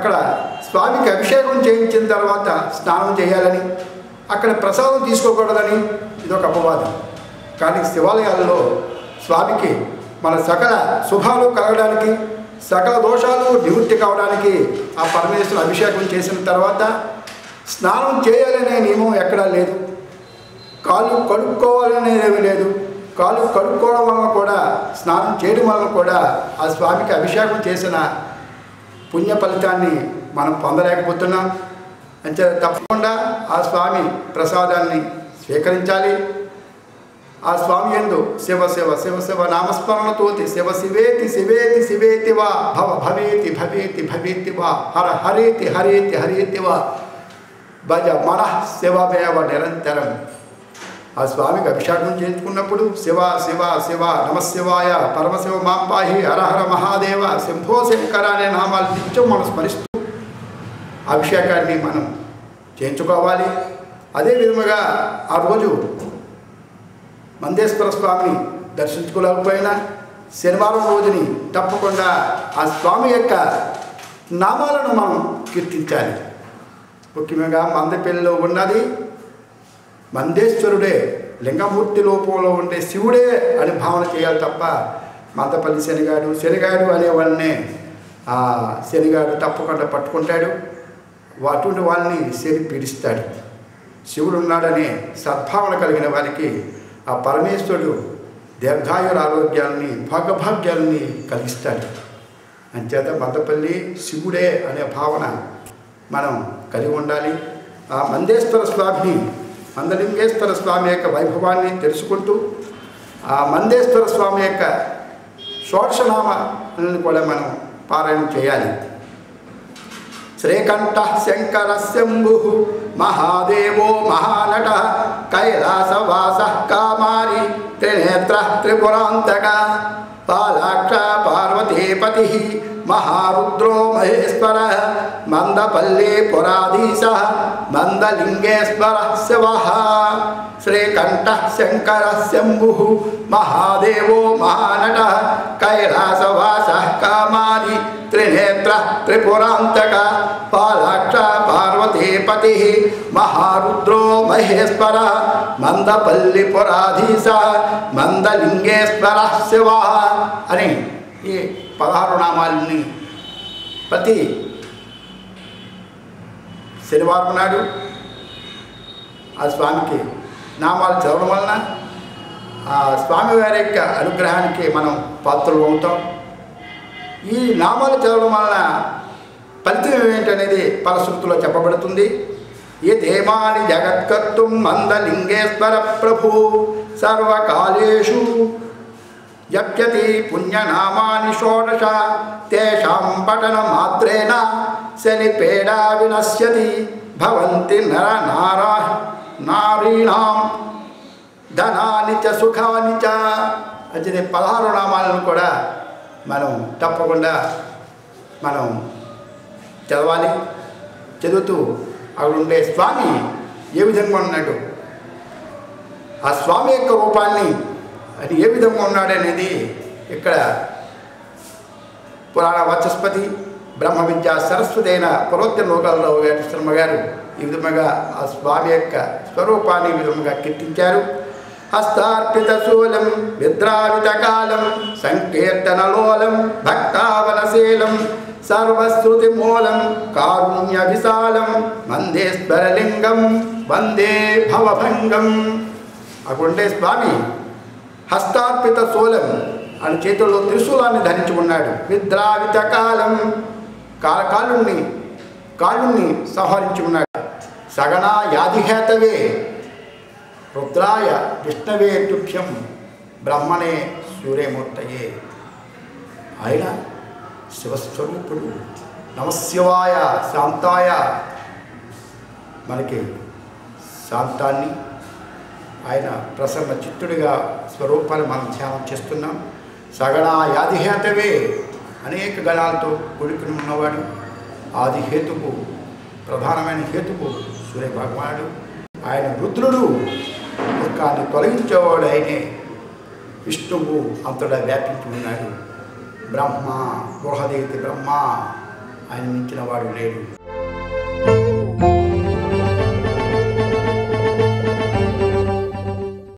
అక్కడ స్వామికి అభిషేకం చేయించిన తర్వాత స్నానం చేయాలని, అక్కడ ప్రసాదం తీసుకోకూడదని ఇదొక అపవాదం. కానీ శివాలయాల్లో స్వామికి మన సకల శుభాలు కలగడానికి, సకల దోషాలు నివృత్తి కావడానికి ఆ పరమేశ్వరుని అభిషేకం చేసిన తర్వాత స్నానం చేయాలనే నియమం ఎక్కడా లేదు. కాళ్ళు కడుక్కోవాలనేది లేదు. కాళ్ళు కడుక్కోవడం వలన కూడా, స్నానం చేయడం వలన కూడా ఆ స్వామికి అభిషేకం చేసిన పుణ్య ఫలితాన్ని మనం పొందలేకపోతున్నాం. అంతే తప్పకుండా ఆ స్వామి ప్రసాదాన్ని స్వీకరించాలి. ఆ స్వామి యందు శివ శివ శివ శివ నామస్మరణతోటి శివ శివేతి శివేతి శివేతి వా భవ భవేతి భవేతి భవేతి వా హర హరేతి హరేతి హరేతి వా భజ మనః శివమేవ నిరంతరం. ఆ స్వామికి అభిషేకం చేయించుకున్నప్పుడు శివ శివ శివ నమశివాయ పరమశివ మాం పాహి హర హర మహాదేవ శంభో శంకర అనే నామాలు నిత్యం మనం స్మరిస్తూ అభిషేకాన్ని మనం చేయించుకోవాలి. అదే విధముగా ఆ రోజు మందేశ్వర స్వామిని దర్శించుకోలేకపోయినా శనివారం రోజుని తప్పకుండా ఆ స్వామి యొక్క నామాలను మనం కీర్తించాలి. ముఖ్యంగా మందపల్లిలో ఉన్నది మందేశ్వరుడే, లింగమూర్తి రూపంలో ఉండే శివుడే అని భావన చేయాలి తప్ప మందపల్లి శనిగాడు అనేవాళ్ళనే ఆ శనిగాడు తప్పకుండా పట్టుకుంటాడు. అటువంటి వాళ్ళని శని పీడిస్తాడు. శివుడు ఉన్నాడనే సద్భావన కలిగిన వారికి ఆ పరమేశ్వరుడు దీర్ఘాయుర ఆరోగ్యాలని భాగభాగ్యాలని కలిగిస్తాడు. అంచేత మందపల్లి శివుడే అనే భావన మనం కలిగి ఉండాలి. ఆ మందేశ్వర స్వామిని, మందలింగేశ్వర స్వామి యొక్క వైభవాన్ని తెలుసుకుంటూ ఆ మందేశ్వర స్వామి యొక్క షోడశనామాలను కూడా మనం పారాయణం చేయాలి. శ్రీకంఠ శంకర శంభు మహాదేవో మహానట కైలాసవాస కామారి త్రినేత్ర త్రిపురాంతక పాలాక్ష పార్వతీపతి మహారుద్రో మహేశ్వర మందపల్లి పురాధీశ మందలింగేశ్వర శివ. శ్రీకంఠ శంకర శంభు మహాదేవో మహానట కైలాసవాస కామారి త్రినేత్ర త్రిపురాంతక పాలాక్ష పార్వతీపతి మహారుద్రో మహేశ్వర మందపల్లి పురాధీశ మందలింగేశ్వర శివ అని ఈ 16 నామాలని ప్రతి శనివారం నాడు ఆ స్వామికి నామాలు చదవడం వలన ఆ స్వామివారి యొక్క అనుగ్రహానికి మనం పాత్రలు అవుతాం. ఈ నామాలు చదవడం వలన ఫలితం ఏంటనేది ఫలశ్రుతిలో చెప్పబడుతుంది. ఏ దేమాని జగత్కర్తుం మందలింగేశ్వర ప్రభు సర్వకాలేషు జప్యతి పుణ్యనామాని షోడశ తేషాం పఠన మాత్రేణ శనిపేడా వినశ్యతి భవంతి నారీణాం ధనాని చ సుఖాని చ. అంటే 16 నామాలను కూడా మనం తప్పకుండా మనం చదవాలి. చదువుతూ అక్కడ ఉండే స్వామి ఏ విధంగా ఉన్నాడు, ఆ స్వామి యొక్క రూపాన్ని అది ఏ విధంగా ఉన్నాడనేది ఇక్కడ పురాణ వాచస్పతి బ్రహ్మ విద్యా సరస్వతి అయిన పురోత్తర లోకాలరావు గారి శర్మ గారు ఈ విధముగా ఆ స్వామి యొక్క స్వరూపాన్ని ఈ విధముగా కీర్తించారు. హస్తార్పిత శూలం విద్రావిత కాలం సంకీర్తనలోలం భక్తావనశీలం సర్వశ్రుతి మూలం కారుణ్య విశాలం మందేశ్వరలింగం వందే భవభంగం. అక్కడుండే స్వామి హస్తార్పిత శూలం అని చేతుల్లో త్రిశూలాన్ని ధరించి ఉన్నాడు. విద్రావిత కాలం కాళ్ళుని సంహరించి ఉన్నాడు. సగణా యాదిహేతవే రుద్రాయ విష్ణవే తుభ్యం బ్రహ్మణే సూర్యమూర్తయే. ఆయన శివస్వరూపుడు. నమశివాయ శాంతాయ, మనకి శాంతాన్ని ఆయన ప్రసన్న చిత్తుడిగా స్వరూపాన్ని మనం ధ్యానం చేస్తున్నాం. సగణా యాదిహేతవే, అనేక గణాలతో కూడుకుని ఉన్నవాడు. ఆదిహేతువు, ప్రధానమైన హేతువు సూర్య భగవానుడు. ఆయన రుద్రుడు, దుఃఖాన్ని తొలగించేవాడు ఆయనే. విష్ణువు అంతటా వ్యాపించి ఉన్నాడు. బ్రహ్మ బృహదేతి బ్రహ్మ, ఆయన మించిన వాడు లేడు.